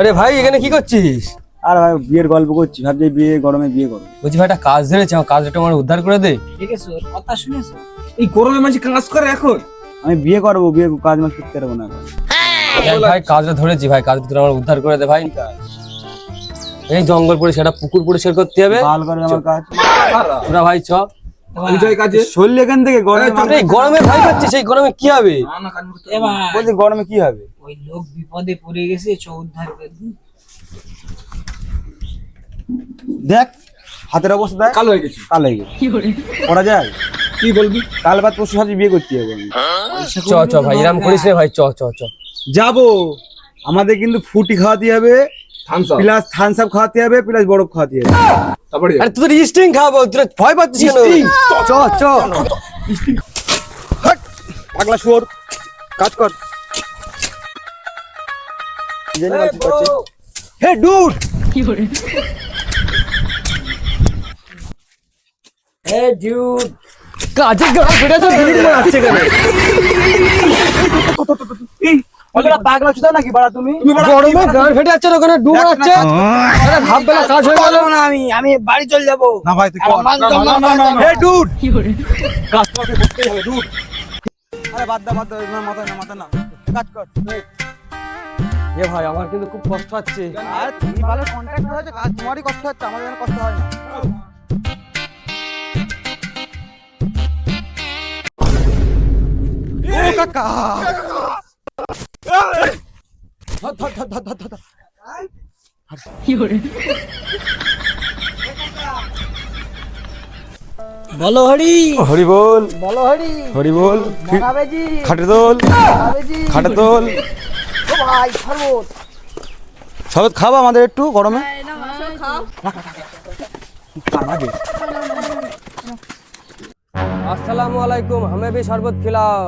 আরে ভাই এখানে কি করছিস? আর ভাই বিয়ের গল্প করছি, ভাবছি বিয়ে গরমে বিয়ে করবো। বলছি ভাই একটা কাজ ধরেছে, আমার কাজটা আমার উদ্ধার করে দে। ঠিক আছে, ওর কথা শুনেছো? এই গরমে মাঝে কাজ করে এখন? আমি বিয়ে করবো, বিয়ে কাজ মাস করতে পারবো না এখন। ভাই কাজটা ধরেছি ভাই, কাজটা আমার উদ্ধার করে দে ভাই। এই জঙ্গল পরিষ্কার, পুকুর পরিষ্কার করতে হবে। ভালো করে আমার কাজ তোরা ভাই চ বিজয় কাজে শরীর এখান থেকে গরমে এই গরমে ভয় পাচ্ছিস, এই গরমে কি হবে? বলছি গরমে কি হবে? ওই লোক বিপদে পড়ে গেছে, চ উদ্ধার করে দিই। দেখ হাতের অবস্থা দেখ, কালো হয়ে গেছে। কাল হয়ে গেছে। করা যায়? কি বলবি? কাল বাদ পরশু ভাবছি বিয়ে করতে হবে আমি। চ চ ভাই, এরকম করিস রে ভাই, চ চ চ। যাবো, আমাদের কিন্তু ফুটি খাওয়াতে হবে, প্লাস থামস আপ খাওয়াতে হবে, প্লাস বরফ খাওয়াতে হবে। তারপরে আরে তোদের স্টিং খাবো, তোরা ভয় পাচ্ছিস কেন? চ চ হাট পাগলা শুয়োর, কাজ কর। হে ডুড, এ ডিউড, কাজে গাড়ি ফেটে তো বিড়ি মারছে কেন? ওগুলা পাগলা চুদা নাকি বাড়া তুমি? গরমে গাড়ি ফেটে যাচ্ছে, ওখানে ডুব মারছে। আরে ভাব বেলা কাজ হয়ে গেল না, আমি বাড়ি চলে যাবো। না ভাই তুই কর। হে ডুড, কাজ করতে করতেই হবে ডুড। আরে বাদ দা না, মাথা না, কাজ কর। এ ভাই আমার কিন্তু খুব কষ্ট হচ্ছে। আর তুমি ভালো কন্ট্রাক্ট হয়েছে, কাজ তোমারই কষ্ট হচ্ছে, আমাদের যেন কষ্ট হয় না। ও কাকা, ধর। বলো হরি, হরি বল, বলো হরি, হরি বল। মহাবেজি, খাটে তোল, মহাবেজি, খাটে তোল। ও ভাই শরবত। শরবত খাবো আমাদের একটু গরমে। আসসালামু আলাইকুম, हमें भी शरबत खिलाओ।